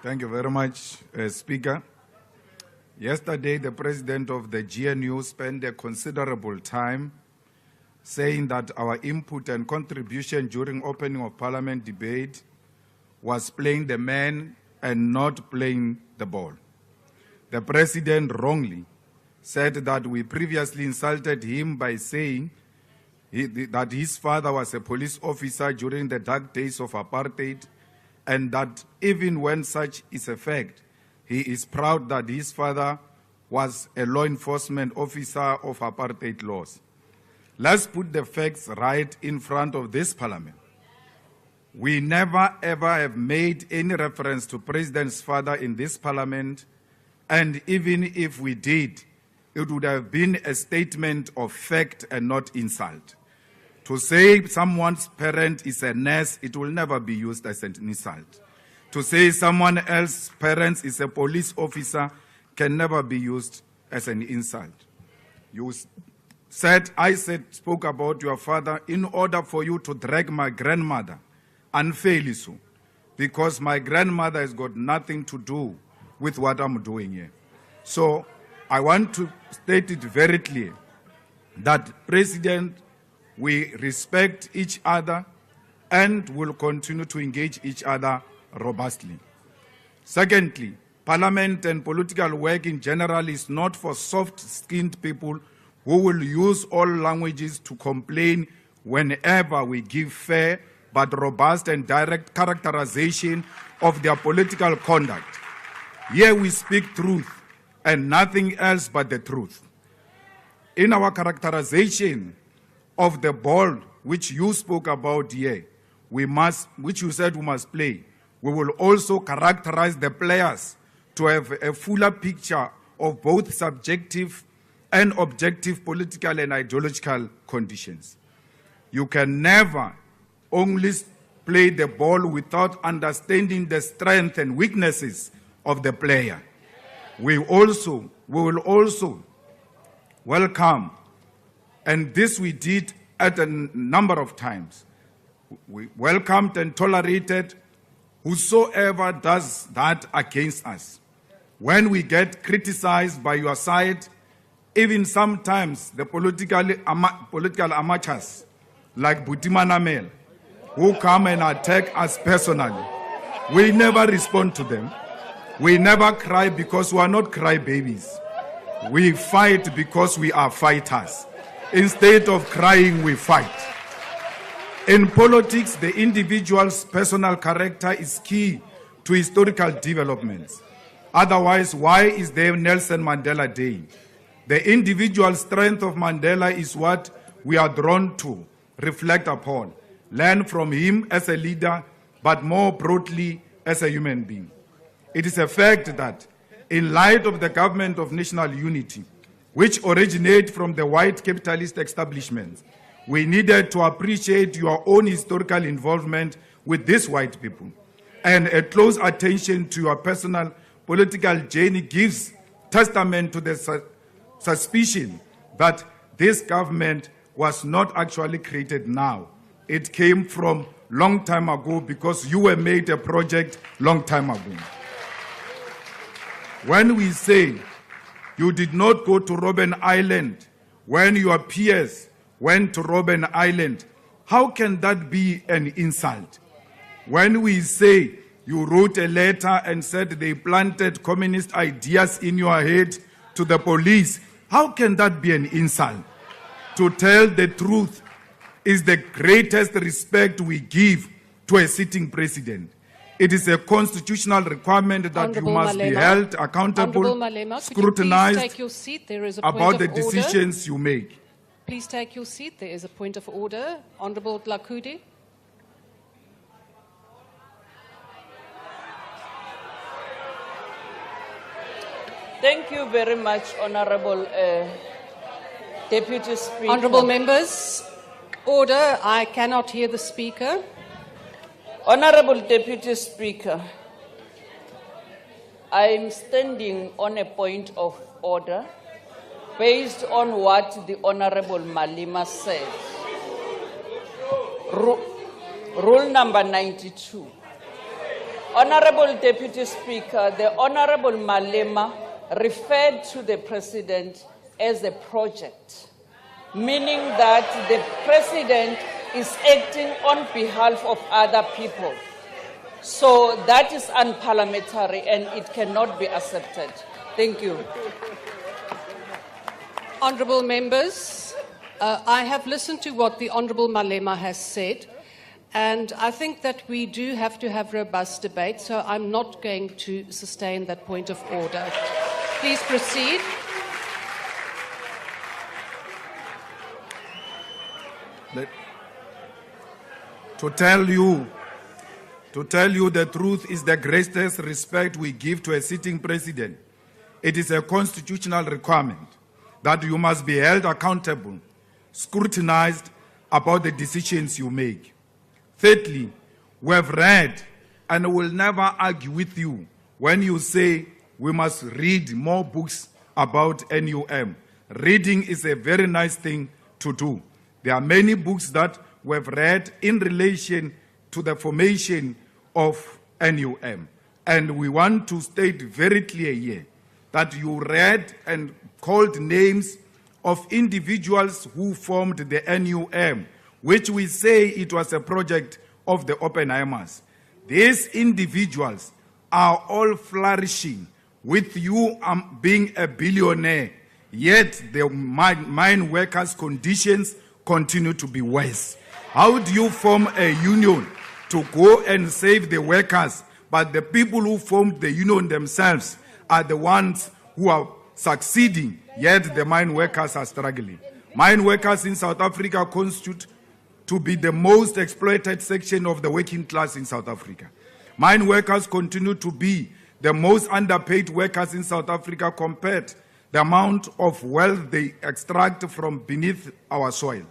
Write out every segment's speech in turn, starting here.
Thank you very much, Speaker. Yesterday, the president of the GNU spent a considerable time saying that our input and contribution during opening of Parliament debate was playing the man and not playing the ball. The president wrongly said that we previously insulted him by saying that his father was a police officer during the dark days of apartheid, and that even when such is a fact, he is proud that his father was a law enforcement officer of apartheid laws. Let's put the facts right in front of this Parliament. We never ever have made any reference to President's father in this Parliament, and even if we did, it would have been a statement of fact and not insult. To say someone's parent is a nurse, it will never be used as an insult. To say someone else's parent is a police officer can never be used as an insult. You said, spoke about your father in order for you to drag my grandmother unfairly so, because my grandmother has got nothing to do with what I'm doing here. So I want to state it very clear that, President, we respect each other and will continue to engage each other robustly. Secondly, Parliament and political work in general is not for soft-skinned people who will use all languages to complain whenever we give fair but robust and direct characterization of their political conduct. Here we speak truth and nothing else but the truth. In our characterization of the ball which you spoke about here, which you said we must play, we will also characterize the players to have a fuller picture of both subjective and objective political and ideological conditions. You can never only play the ball without understanding the strengths and weaknesses of the player. We will also welcome, and this we did at a number of times, we welcomed and tolerated whosoever does that against us. When we get criticized by your side, even sometimes the political amateurs like Butimana Mel, who come and attack us personally, we never respond to them. We never cry because we are not crybabies. We fight because we are fighters. Instead of crying, we fight. In politics, the individual's personal character is key to historical developments. Otherwise, why is there Nelson Mandela Day? The individual strength of Mandela is what we are drawn to reflect upon, learn from him as a leader, but more broadly as a human being. It is a fact that, in light of the government of national unity, which originate from the white capitalist establishment, we needed to appreciate your own historical involvement with these white people. And a close attention to your personal political journey gives testament to the suspicion that this government was not actually created now. It came from long time ago because you were made a project long time ago. When we say you did not go to Robben Island when your peers went to Robben Island, how can that be an insult? When we say you wrote a letter and said they planted communist ideas in your head to the police, how can that be an insult? To tell the truth is the greatest respect we give to a sitting president. It is a constitutional requirement that you must be held accountable, scrutinized about the decisions you make. Please take your seat. There is a point of order. Honourable Lakudi. Thank you very much, Honourable Deputy Speaker. Honourable members, order. I cannot hear the Speaker. Honourable Deputy Speaker, I am standing on a point of order based on what the Honourable Malema said. Rule number 92. Honorable Deputy Speaker, the Honorable Malema referred to the President as a project, meaning that the President is acting on behalf of other people. So that is unparliamentary and it cannot be accepted. Thank you. Honourable members, I have listened to what the Honourable Malema has said, and I think that we do have to have robust debate, so I'm not going to sustain that point of order. Please proceed. To tell you the truth is the greatest respect we give to a sitting president. It is a constitutional requirement that you must be held accountable, scrutinized about the decisions you make. Thirdly, we have read and will never argue with you when you say we must read more books about NUM. Reading is a very nice thing to do. There are many books that we have read in relation to the formation of NUM. And we want to state very clear here that you read and called names of individuals who formed the NUM, which we say it was a project of the Oppenheimers. These individuals are all flourishing, with you being a billionaire, yet the mine workers' conditions continue to be worse. How do you form a union to go and save the workers, but the people who formed the union themselves are the ones who are succeeding, yet the mine workers are struggling? Mine workers in South Africa constitute to be the most exploited section of the working class in South Africa. Mine workers continue to be the most underpaid workers in South Africa compared to the amount of wealth they extract from beneath our soil.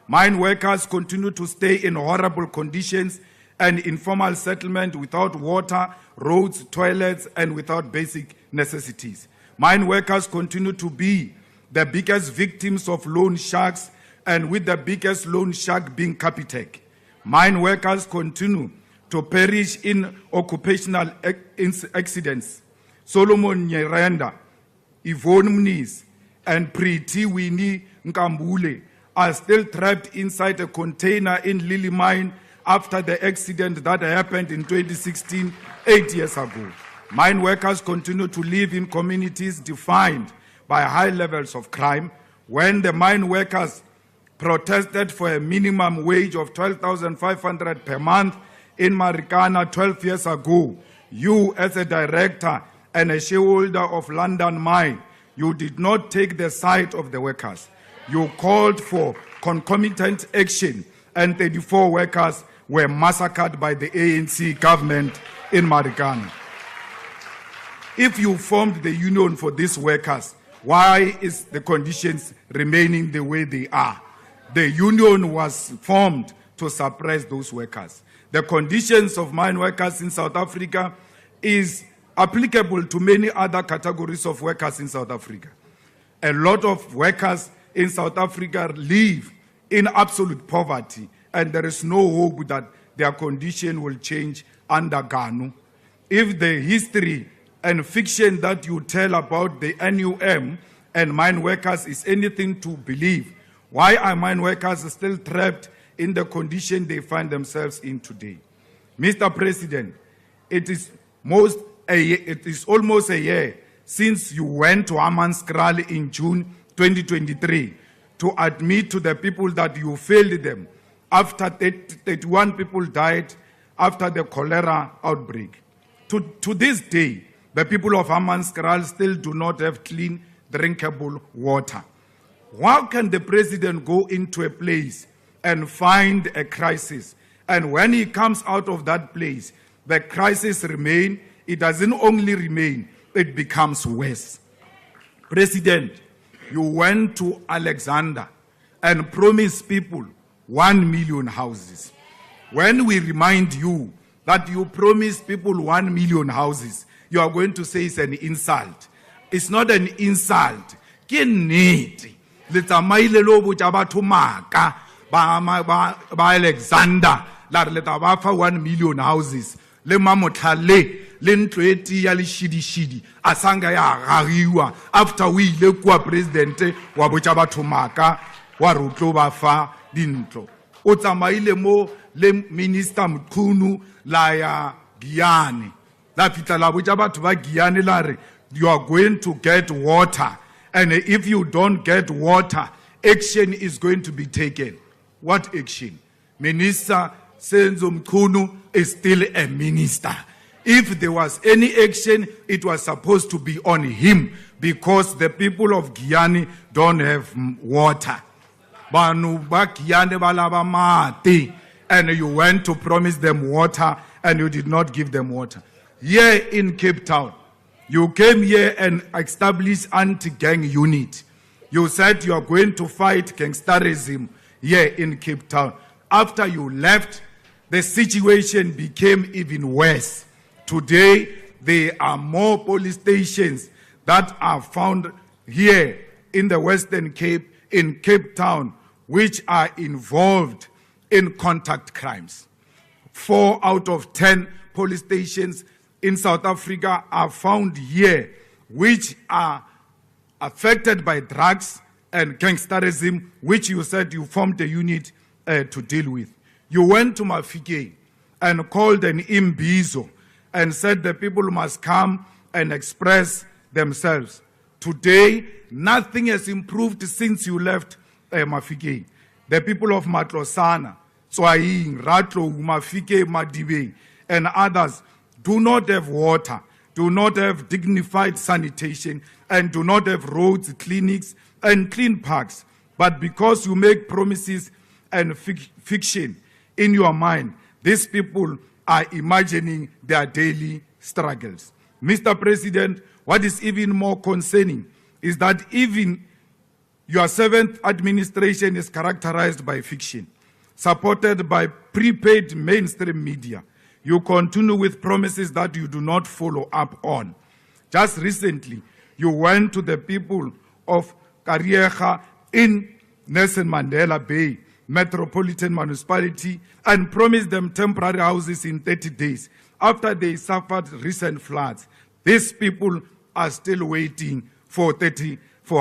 Mine workers continue to stay in horrible conditions and informal settlement without water, roads, toilets, and without basic necessities. Mine workers continue to be the biggest victims of loan sharks, and with the biggest loan shark being Capitec. Mine workers continue to perish in occupational accidents. Solomon Nyerenda, Yvonne Mniz, and Pretty Winnie Nkambule are still trapped inside a container in Lily Mine after the accident that happened in 2016, 8 years ago. Mine workers continue to live in communities defined by high levels of crime. When the mine workers protested for a minimum wage of 12,500 per month in Marikana 12 years ago, you as a director and a shareholder of London Mine, you did not take the side of the workers. You called for concomitant action, and 34 workers were massacred by the ANC government in Marikana. If you formed the union for these workers, why is the conditions remaining the way they are? The union was formed to suppress those workers. The conditions of mine workers in South Africa is applicable to many other categories of workers in South Africa. A lot of workers in South Africa live in absolute poverty, and there is no hope that their condition will change under GANU. If the history and fiction that you tell about the NUM and mine workers is anything to believe, why are mine workers still trapped in the condition they find themselves in today? Mr. President, it is almost a year since you went to Hammanskraal in June 2023 to admit to the people that you failed them after 31 people died after the cholera outbreak. To this day, the people of Hammanskraal still do not have clean, drinkable water. How can the president go into a place and find a crisis, and when he comes out of that place, the crisis remains? It doesn't only remain, it becomes worse. President, you went to Alexander and promised people 1 million houses. When we remind you that you promised people 1 million houses, you are going to say it's an insult. It's not an insult. Ke nnete. Le tsamaile lo botsa batho maka ba Alexander la re le tla ba fa 1 million houses. le mamotlhale le ntlo e tia le shidi asanga ya gagiwa after we ile kwa president wa botsa batho maka wa rutlo ba fa dintlo o tsamaile mo le minister Mkhunu la ya Giyane la fitla la botsa batho ba Giyane la re you are going to get water, and if you don't get water, action is going to be taken. What action? Minister Senzo Mkhunu is still a minister. If there was any action, it was supposed to be on him because the people of Giyane don't have water. Banu ba Giyane balaba mate, and you went to promise them water and you did not give them water. Here in Cape Town, you came here and established anti-gang unit. You said you are going to fight gangsterism here in Cape Town. After you left, the situation became even worse. Today, there are more police stations that are found here in the Western Cape, in Cape Town, which are involved in contact crimes. 4 out of 10 police stations in South Africa are found here, which are affected by drugs and gangsterism, which you said you formed a unit to deal with. You went to Mafike and called an imbizo and said the people must come and express themselves. Today, nothing has improved since you left Mafike. The people of Matlosana, Tswaing, Ratlo, Mafike, Madibe, and others do not have water, do not have dignified sanitation, and do not have roads, clinics, and clean parks. But because you make promises and fiction in your mind, these people are imagining their daily struggles. Mr. President, what is even more concerning is that even your 7th administration is characterized by fiction, supported by prepaid mainstream media. You continue with promises that you do not follow up on. Just recently, you went to the people of Kariega in Nelson Mandela Bay Metropolitan Municipality and promised them temporary houses in 30 days after they suffered recent floods. These people are still waiting for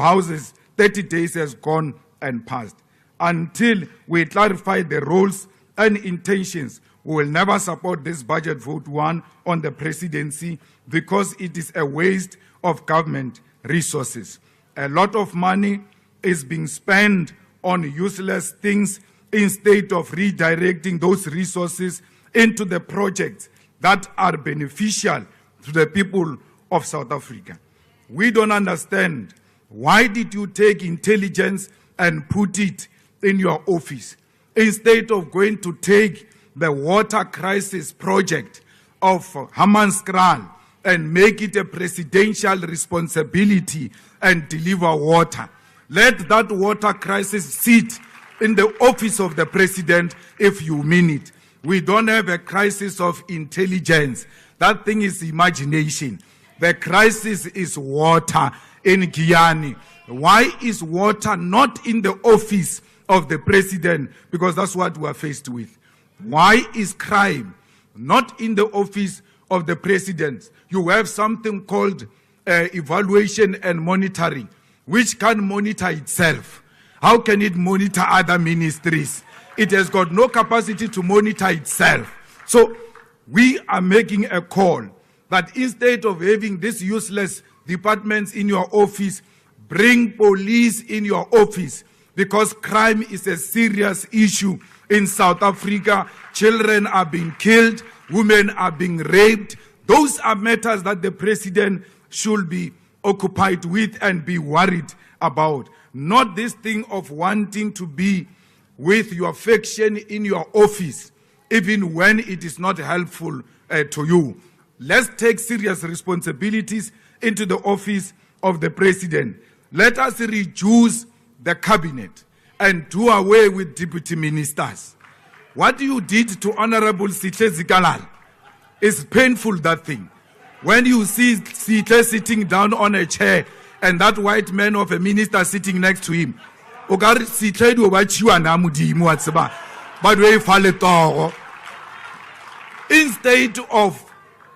houses. 30 days has gone and passed. Until we clarify the roles and intentions, we will never support this budget vote 1 on the presidency because it is a waste of government resources. A lot of money is being spent on useless things instead of redirecting those resources into the projects that are beneficial to the people of South Africa. We don't understand. Why did you take intelligence and put it in your office instead of going to take the water crisis project of Hammanskraal and make it a presidential responsibility and deliver water? Let that water crisis sit in the office of the president if you mean it. We don't have a crisis of intelligence. That thing is imagination. The crisis is water in Giyane. Why is water not in the office of the president? Because that's what we are faced with. Why is crime not in the office of the president? You have something called evaluation and monitoring, which can monitor itself. How can it monitor other ministries? It has got no capacity to monitor itself. So we are making a call that instead of having these useless departments in your office, bring police in your office, because crime is a serious issue in South Africa. Children are being killed, women are being raped. Those are matters that the president should be occupied with and be worried about. Not this thing of wanting to be with your faction in your office, even when it is not helpful to you. Let's take serious responsibilities into the office of the president. Let us reduce the cabinet and do away with deputy ministers. What you did to Honorable Sihle Zikalala is painful, that thing. When you see Sihle sitting down on a chair and that white man of a minister sitting next to him, but we fall Instead of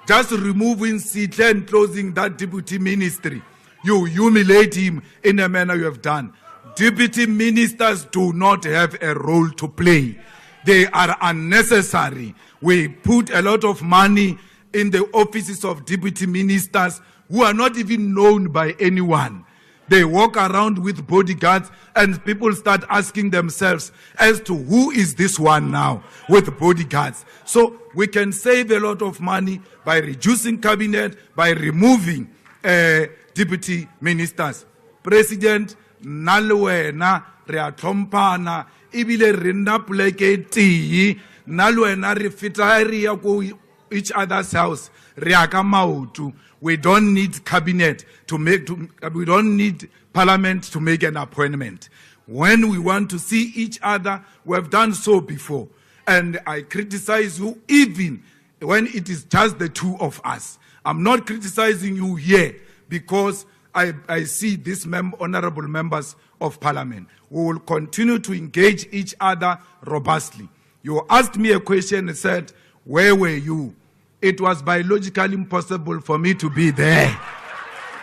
just removing Sihle and closing that deputy ministry, you humiliate him in a manner you have done. Deputy ministers do not have a role to play. They are unnecessary. We put a lot of money in the offices of deputy ministers who are not even known by anyone. They walk around with bodyguards and people start asking themselves as to who is this one now with bodyguards. So we can save a lot of money by reducing cabinet, by removing deputy ministers. President, nalwena reatompana ibile rinna pleketi nalwena refitari ya ko each other's house reaka mautu. We don't need cabinet we don't need parliament to make an appointment. When we want to see each other, we have done so before. And I criticize you even when it is just the two of us. I'm not criticizing you here because I see these honorable members of parliament. We will continue to engage each other robustly. You asked me a question and said, where were you? It was biologically impossible for me to be there.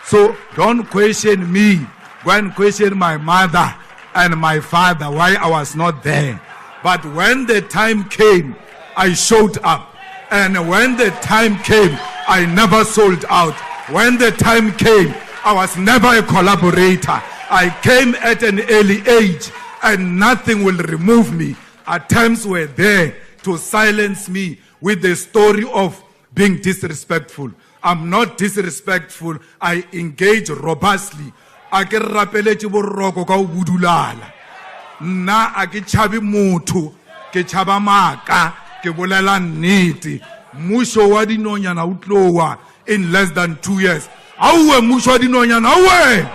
So don't question me. Go and question my mother and my father why I was not there. But when the time came, I showed up. And when the time came, I never sold out. When the time came, I was never a collaborator. I came at an early age and nothing will remove me. Attempts were there to silence me with the story of being disrespectful. I'm not disrespectful. I engage robustly. Na ake chabi motho ke chaba maka ke bolela nnete. Mmuso wa dinonyana o tlowa in less than 2 years. Auwe mmuso wa dinonyana auwe.